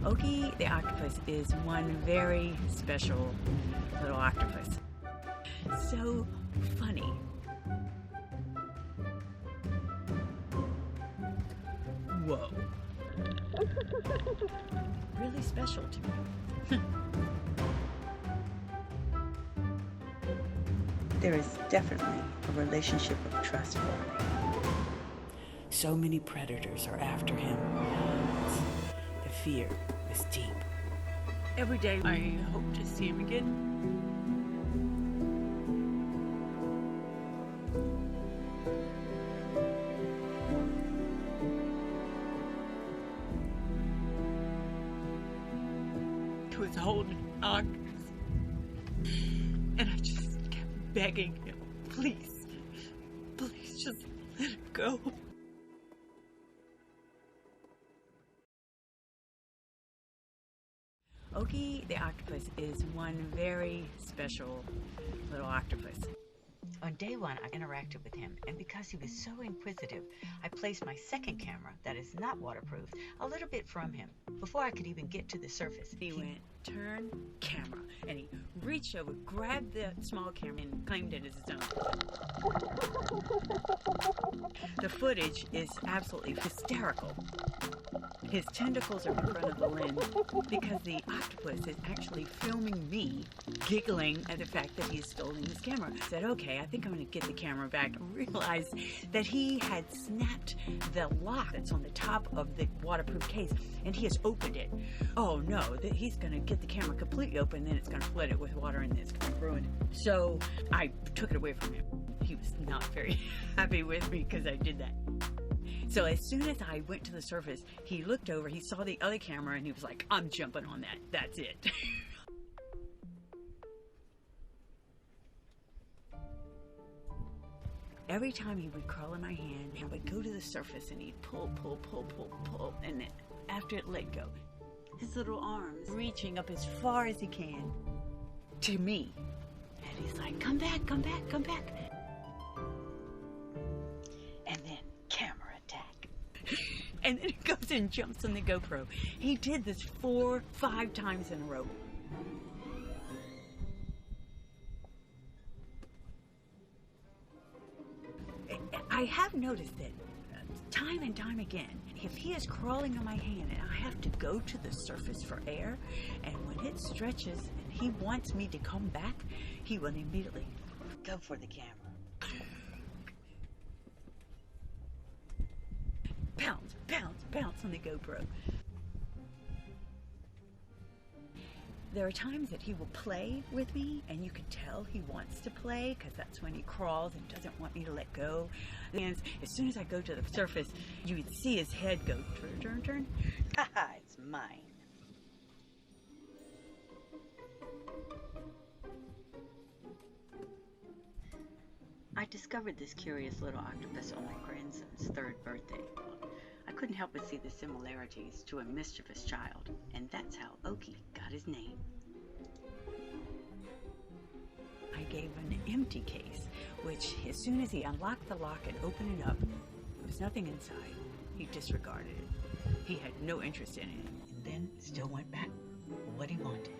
Oaki the Octopus is one very special little octopus. So funny. Whoa. Really special to me. There is definitely a relationship of trust forming. So many predators are after him. The fear is deep. Every day I hope to see him again. He was holding octopus, and I just kept begging him, please, please just let it go. Oaki the Octopus is one very special little octopus. On day one, I interacted with him, and because he was so inquisitive, I placed my second camera, that is not waterproof, a little bit from him before I could even get to the surface. He went, turn camera, and he reached over, grabbed the small camera, and claimed it as his own. The footage is absolutely hysterical. His tentacles are in front of the lens because the octopus is actually filming me giggling at the fact that he's stolen his camera. I said, okay, I think I'm going to get the camera back, and realized that he had snapped the lock that's on the top of the waterproof case, and he has opened it. Oh no, that he's going to get the camera completely open, then it's going to flood it with water, and then it's going to ruin it. So I took it away from him. He was not very happy with me because I did that. So as soon as I went to the surface, he looked over, he saw the other camera, and he was like, I'm jumping on that. That's it. Every time he would crawl in my hand, I would go to the surface and he'd pull, and then after it let go, his little arms reaching up as far as he can to me. And he's like, come back, come back, come back. And then camera attack. And then he goes and jumps on the GoPro. He did this 4-5 times in a row. I have noticed that time and time again, if he is crawling on my hand and I have to go to the surface for air, and when it stretches and he wants me to come back, he will immediately go for the camera. Pounce, pounce, pounce on the GoPro. There are times that he will play with me, and you can tell he wants to play because that's when he crawls and doesn't want me to let go. And as soon as I go to the surface, you would see his head go turn, turn, turn. Haha, it's mine. I discovered this curious little octopus on my grandson's 3rd birthday. I couldn't help but see the similarities to a mischievous child, and that's how Oaki got his name. I gave him an empty case, which as soon as he unlocked the lock and opened it up, there was nothing inside. He disregarded it. He had no interest in it. And then still went back for what he wanted.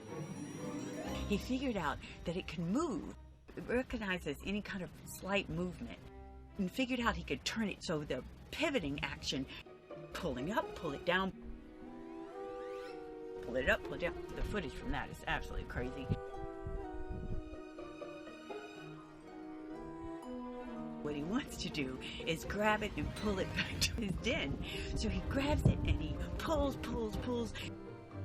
He figured out that it can move. It recognizes any kind of slight movement, and figured out he could turn it so the pivoting action, pulling up, pull it down, pull it up, pull it down. The footage from that is absolutely crazy. What he wants to do is grab it and pull it back to his den. So he grabs it and he pulls.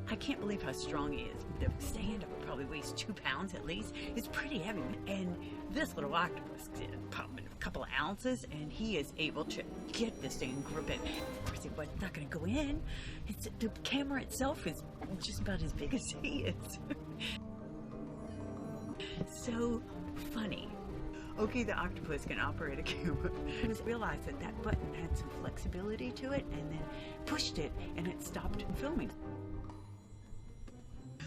I can't believe how strong he is. The stand-up probably weighs 2 pounds at least. It's pretty heavy. And this little octopus is probably a couple of ounces, and he is able to get this thing and grip it. Of course, it's not going to go in. The camera itself is just about as big as he is. So funny. Oaki the Octopus can operate a camera. I just realized that that button had some flexibility to it, and then pushed it, and it stopped filming.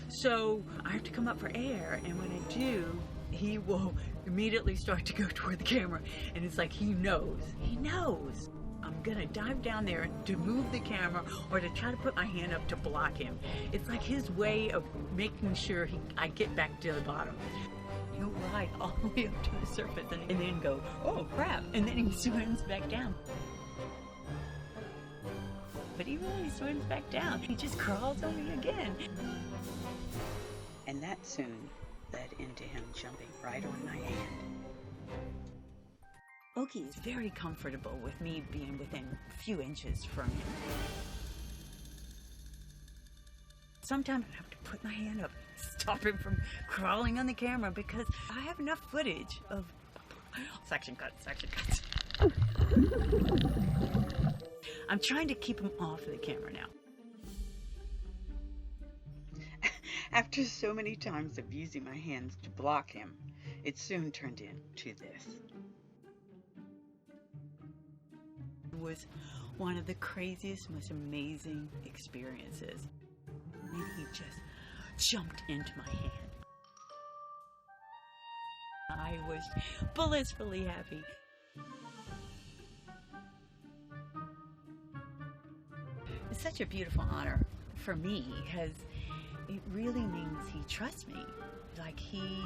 So I have to come up for air, and when I do, he will immediately start to go toward the camera, and it's like he knows. I'm gonna dive down there to move the camera or to try to put my hand up to block him. It's like his way of making sure I get back to the bottom. He'll ride all the way up to the surface and then go, oh crap, and then he swims back down. But even when he swims back down, he just crawls on me again. And that soon led into him jumping right on my hand. Oaki is very comfortable with me being within a few inches from him. Sometimes I have to put my hand up, stop him from crawling on the camera because I have enough footage of section cuts. I'm trying to keep him off of the camera now. After so many times of using my hands to block him, it soon turned into this. It was one of the craziest, most amazing experiences. And he just jumped into my hand. I was blissfully happy. It's such a beautiful honor for me because it really means he trusts me. Like he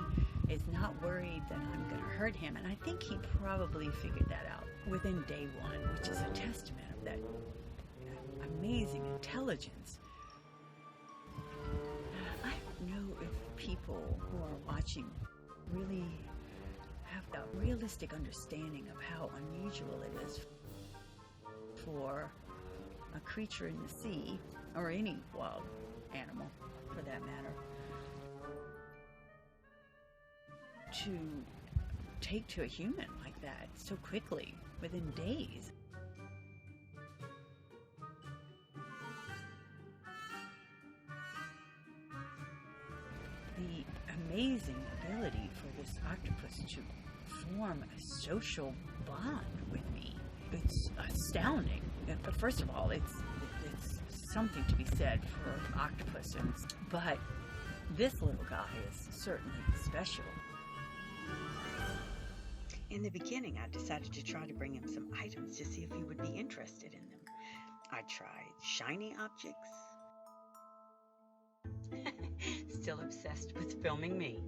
is not worried that I'm going to hurt him. And I think he probably figured that out within day one, which is a testament of that amazing intelligence. I don't know if people who are watching really have a realistic understanding of how unusual it is for a creature in the sea, or any wild animal for that matter, to take to a human like that so quickly, within days. The amazing ability for this octopus to form a social bond with me. It's astounding. But first of all, it's something to be said for octopuses. But this little guy is certainly special. In the beginning, I decided to try to bring him some items to see if he would be interested in them. I tried shiny objects. Still obsessed with filming me.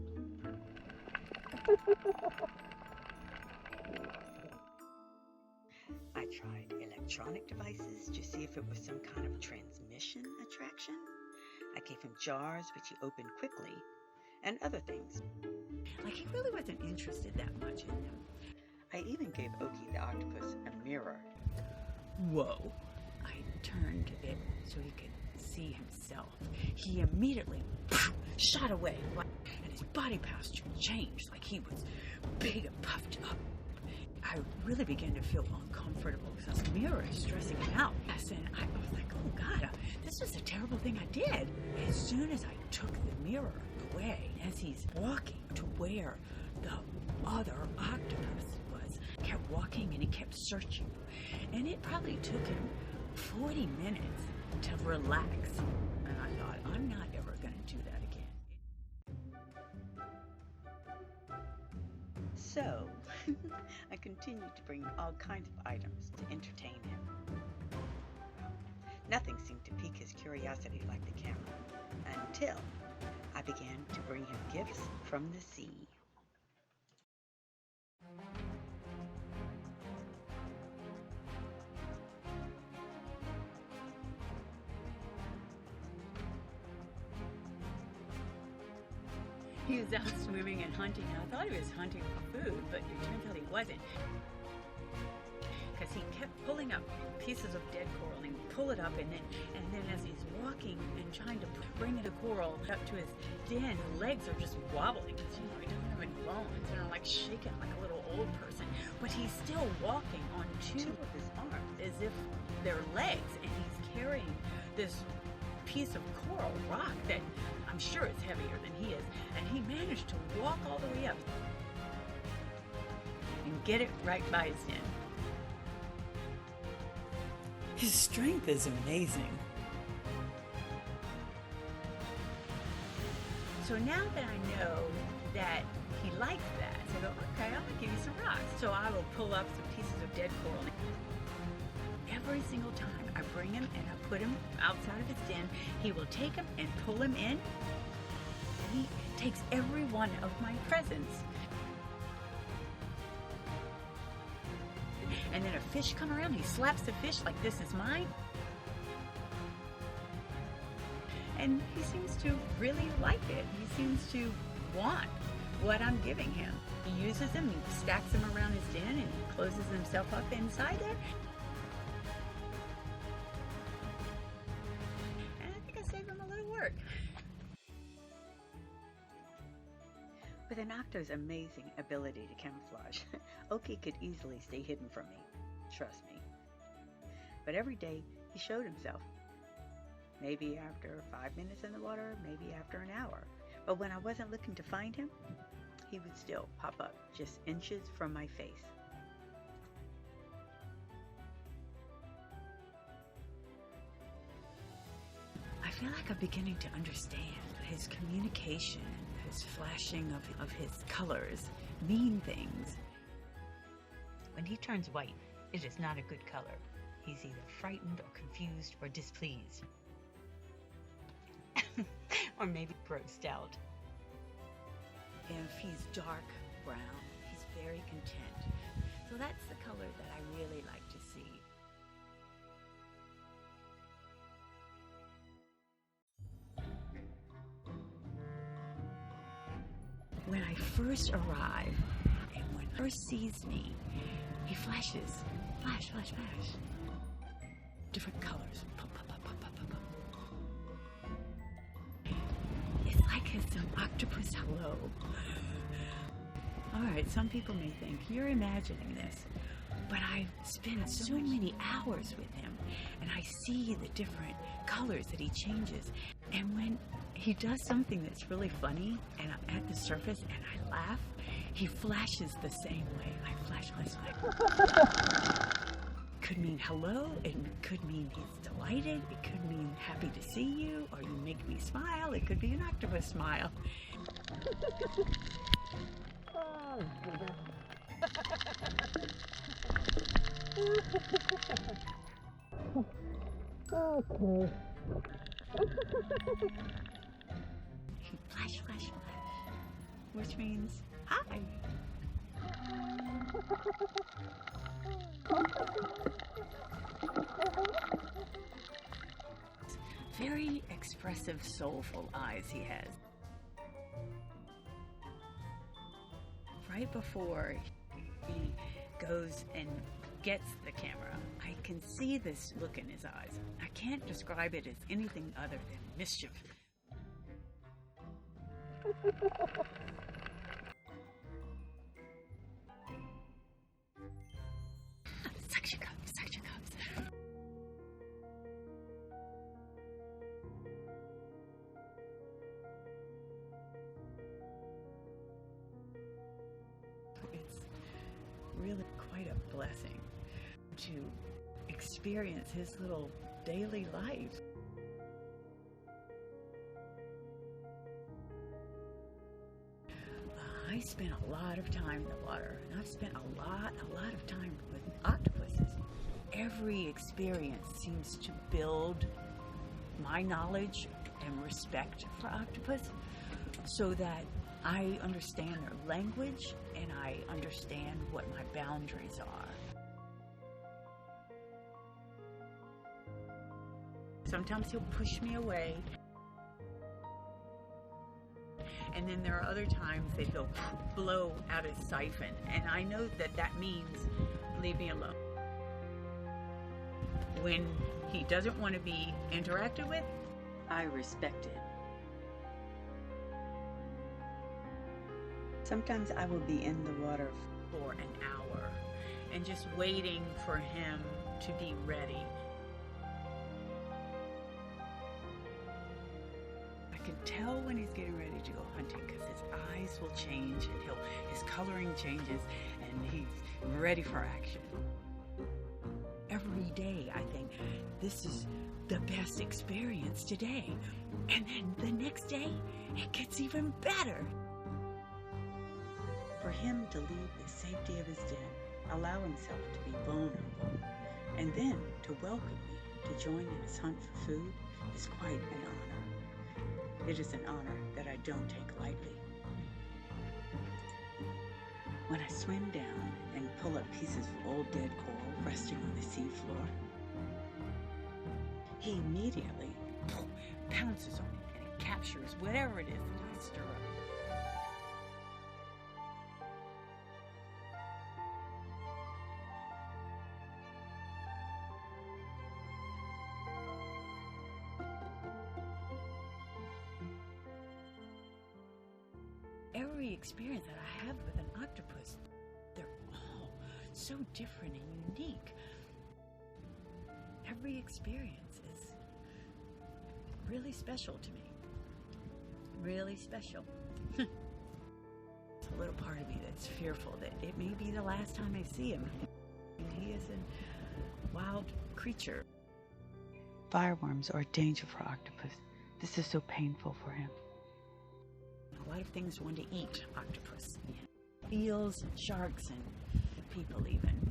I tried electronic devices to see if it was some kind of transmission attraction. I gave him jars which he opened quickly, and other things. Like he really wasn't interested that much in them. I even gave Oaki the Octopus a mirror. Whoa. I turned it so he could see himself. He immediately shot away, and his body posture changed, like he was big and puffed up. I really began to feel uncomfortable because this mirror is stressing him out. Yes, and I was like, oh God, this was a terrible thing I did. As soon as I took the mirror away, as he's walking to where the other octopus was, kept walking and he kept searching. And it probably took him 40 minutes to relax. And I thought, I'm not ever going to do that again. So, I continued to bring all kinds of items to entertain him. Nothing seemed to pique his curiosity like the camera, until I began to bring him gifts from the sea. He was out swimming and hunting. I thought he was hunting for food, but it turns out he wasn't. Because he kept pulling up pieces of dead coral, and he'd pull it up, and then as he's walking and trying to bring the coral up to his den, his legs are just wobbling. Because, he doesn't have any bones, and are like shaking like a little old person. But he's still walking on two of his arms as if they're legs, and he's carrying this piece of coral rock that I'm sure is heavier than he is, and he managed to walk all the way up and get it right by his den. His strength is amazing. So now that I know that he likes that, so I go, okay, I'm gonna give you some rocks. So I will pull up some pieces of dead coral. every single time I bring him and I put him outside of his den, he will take him and pull him in. He takes every one of my presents. And then a fish come around, he slaps the fish like this is mine. And he seems to really like it. He seems to want what I'm giving him. He uses them, he stacks them around his den, and he closes himself up inside there. And I think I saved him a little work. With an Octo's amazing ability to camouflage, Oaki could easily stay hidden from me. Trust me. But every day, he showed himself. Maybe after 5 minutes in the water, maybe after an hour. But when I wasn't looking to find him, he would still pop up just inches from my face. I feel like I'm beginning to understand his communication, his flashing of his colors mean things. When he turns white, it is not a good color. He's either frightened or confused or displeased. Or maybe grossed out. If he's dark brown, he's very content. So that's the color that I really like to see. When I first arrive, and when he first sees me, he flashes. Flash, flash, flash. Different colors. Pop, pop, pop, pop, pop, pop, pop. It's like it's an octopus hello. Alright, some people may think you're imagining this, but I've spent so many hours with him, and I see the different colors that he changes. And when he does something that's really funny, and I'm at the surface and I laugh, he flashes the same way. I flash, flash, flash. Could mean hello, it could mean he's delighted, it could mean happy to see you, or you make me smile, it could be an octopus smile. Okay. He flash, flash, flash, which means hi. Very expressive, soulful eyes he has. Right before he goes and gets the camera, I can see this look in his eyes. I can't describe it as anything other than mischief. Suction cups, suction cups. It's really quite a blessing to experience his little daily life. I spent a lot of time in the water, and I've spent a lot of time with octopuses. Every experience seems to build my knowledge and respect for octopus so that I understand their language and I understand what my boundaries are. Sometimes he'll push me away, and then there are other times that he'll blow out his siphon, and I know that that means leave me alone. When he doesn't want to be interacted with, I respect it. Sometimes I will be in the water for an hour and just waiting for him to be ready. I can tell when he's getting ready to go hunting because his eyes will change and his coloring changes and he's ready for action. Every day I think, this is the best experience today. And then the next day, it gets even better. For him to leave the safety of his den, allow himself to be vulnerable, And then to welcome me to join in his hunt for food is quite an honor. It is an honor that I don't take lightly. When I swim down and pull up pieces of old dead coral resting on the seafloor, he immediately pounces on it and it captures whatever it is that I stir up. Every experience that I have with an octopus, they're all so different and unique. Every experience is really special to me. Really special. There's a little part of me that's fearful that it may be the last time I see him. He is a wild creature. Fireworms are a danger for octopus. This is so painful for him. A lot of things want to eat octopus. Eels, sharks, and people even.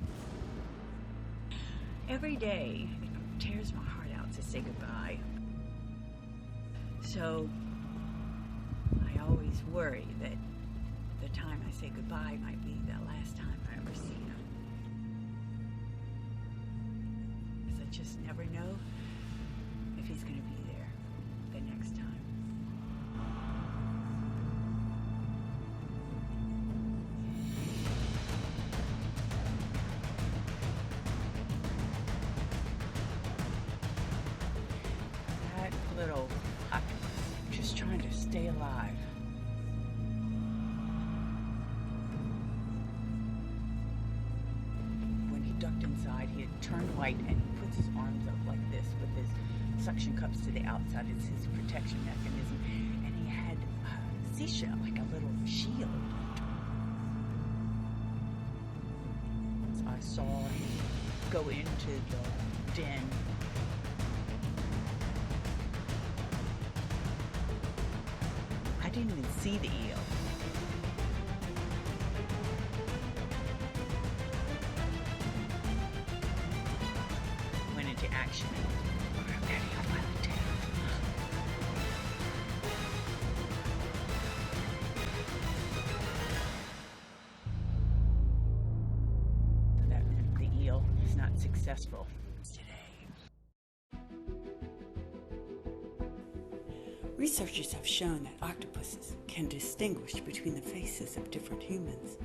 Every day, it tears my heart out to say goodbye. So, I always worry that the time I say goodbye might be the last time I ever see him. Because I just never know if he's going to be there the next time. Little octopus, just trying to stay alive. When he ducked inside, he had turned white and he puts his arms up like this with his suction cups to the outside. It's his protection mechanism. And he had a seashell, like a little shield. So I saw him go into the den. I didn't even see the eel. Went into action. That meant the eel is not successful today. Researchers have shown that octopuses can distinguish between the faces of different humans.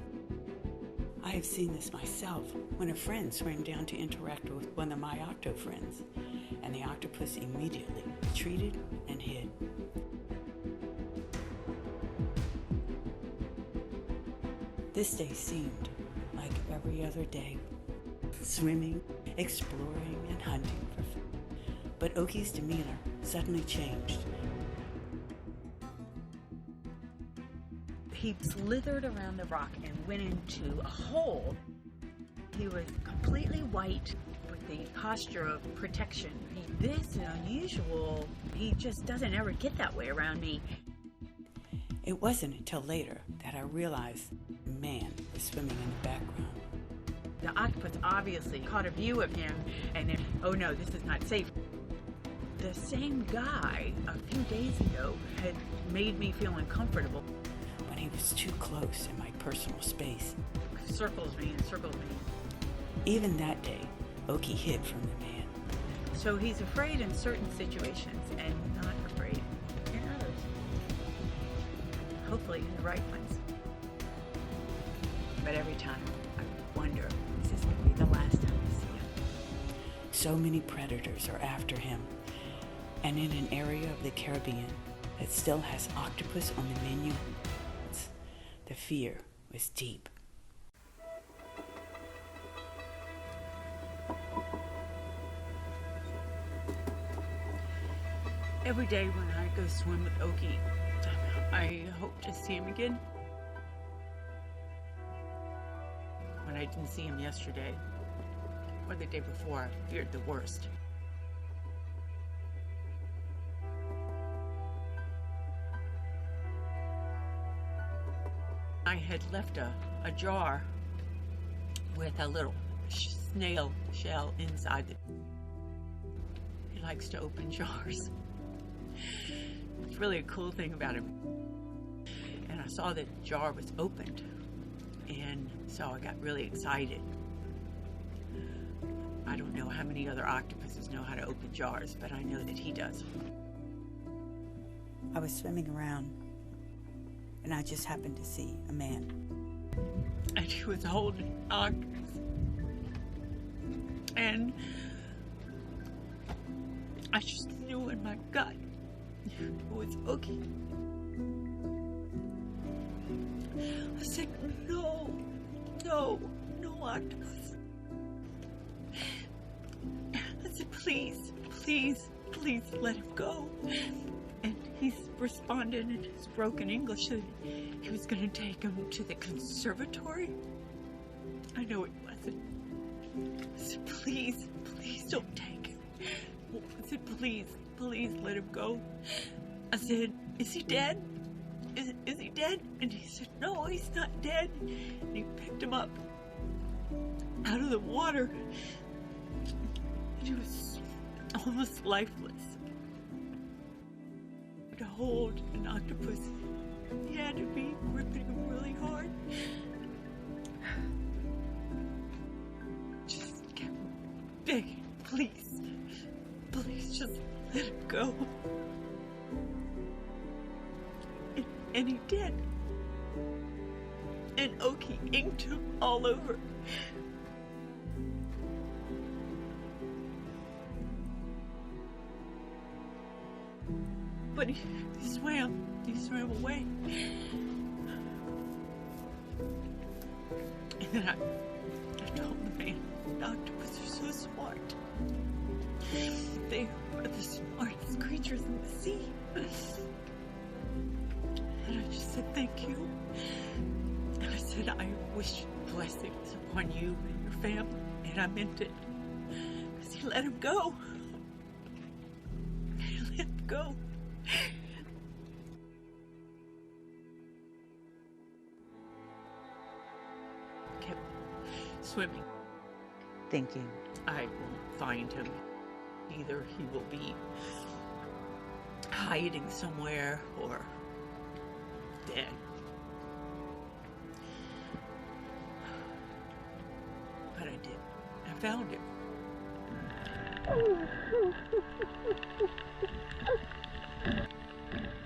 I have seen this myself when a friend swam down to interact with one of my octo friends, and the octopus immediately retreated and hid. This day seemed like every other day, swimming, exploring, and hunting for food. But Oki's demeanor suddenly changed. He slithered around the rock and went into a hole. He was completely white with the posture of protection. This is unusual. He just doesn't ever get that way around me. It wasn't until later that I realized a man was swimming in the background. The octopus obviously caught a view of him and then, oh no, this is not safe. The same guy a few days ago had made me feel uncomfortable. He was too close in my personal space. Circles me and circles me. Even that day, Oaki hid from the man. So he's afraid in certain situations and not afraid in others. Hopefully in the right ones. But every time I wonder, is this going to be the last time I see him? So many predators are after him. And in an area of the Caribbean that still has octopus on the menu, the fear was deep. Every day when I go swim with Oaki, I hope to see him again. When I didn't see him yesterday, or the day before, I feared the worst. I had left a jar with a little snail shell inside the... He likes to open jars. It's really a cool thing about him. And I saw that the jar was opened, and so I got really excited. I don't know how many other octopuses know how to open jars, but I know that he does. I was swimming around, and I just happened to see a man. And he was holding an octopus. And I just knew in my gut it was Oaki. I said, no octopus. I said, please let him go. And he responded in his broken English that he was going to take him to the conservatory. I know it wasn't. I said, please don't take him. I said, please let him go. I said, is he dead? Is he dead? And he said, no, he's not dead. And he picked him up out of the water. And he was almost lifeless. To hold an octopus, he had to be gripping him really hard. Just kept begging, please just let him go. And he did. And Oaki inked him all over. But he swam away. And then I told the man, the octopus are so smart. They are the smartest creatures in the sea. And I just said, thank you. And I said, I wish blessings upon you and your family. And I meant it. Because he let him go. He let him go. Kept swimming, thinking I will find him. Either he will be hiding somewhere or dead. But I did. I found him.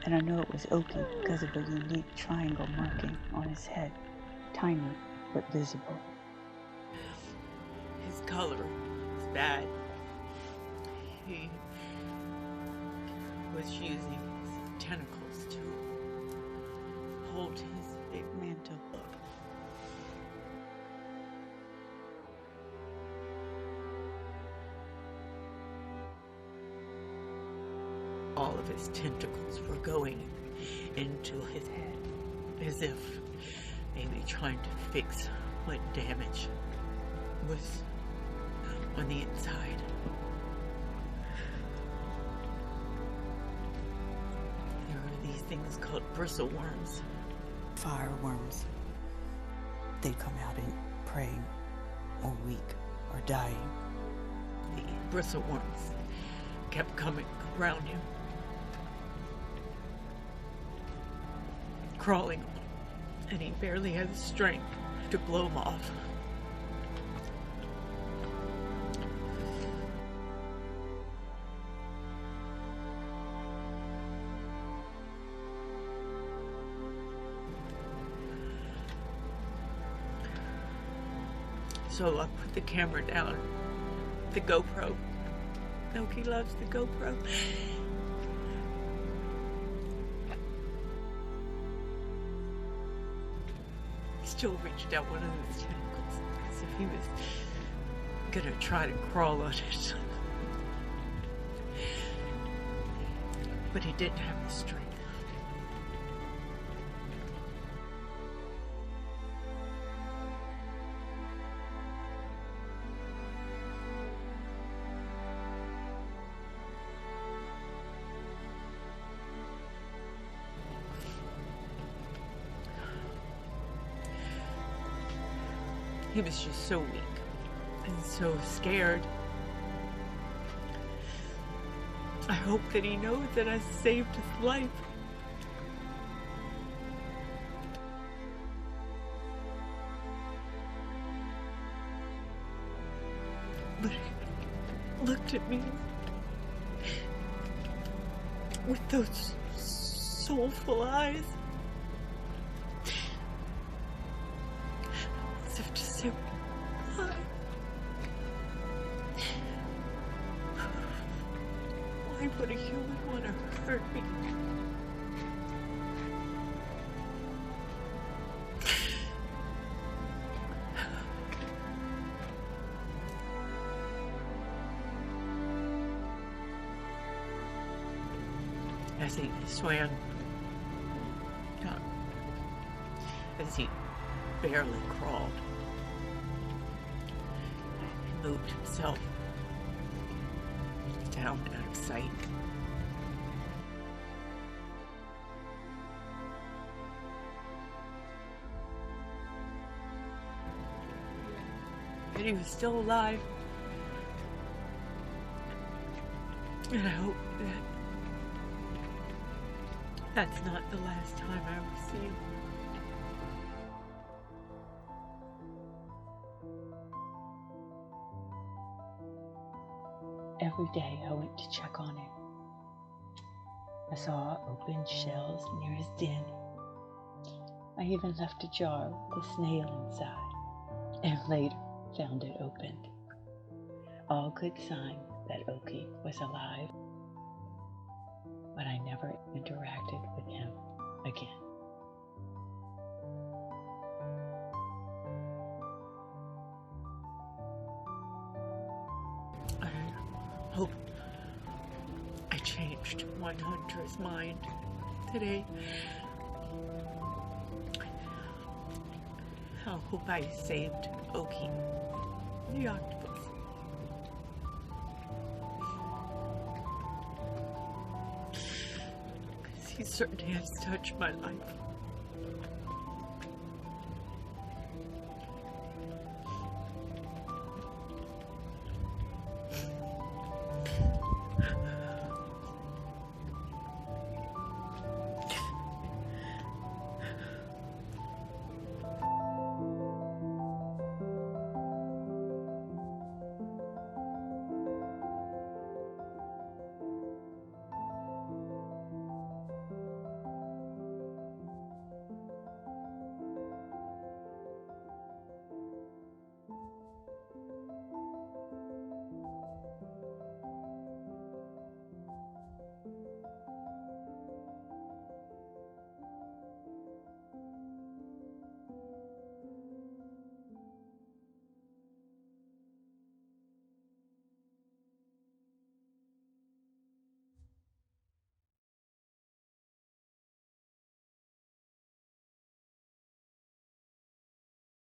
And I know it was Oaki because of a unique triangle marking on his head, tiny but visible. His color was bad. He was using his tentacles to hold his big mantle up. All of his tentacles were going into his head, as if maybe trying to fix what damage was on the inside. There are these things called bristleworms. Fireworms. They'd come out and praying, or weak, or dying. The bristleworms kept coming around him, crawling on him, and he barely had the strength to blow them off. So I put the camera down, the GoPro. Oaki loves the GoPro. Still reached out one of his tentacles as if he was gonna try to crawl on it. But he didn't have the strength. He was just so weak. been so scared. I hope that he knows that I saved his life. But he looked at me with those soulful eyes, as if to say, why? Why would a human want to hurt me? As he swam, as he barely crawled, he moved himself down out of sight. And he was still alive. And I hope that that's not the last time I will see him. Every day I went to check on him. I saw open shells near his den. I even left a jar with a snail inside, and later found it opened. All good signs that Oaki was alive. But I never interacted with him again. I hope I changed one hunter's mind today. I hope I saved Oaki the Octopus. He certainly has touched my life.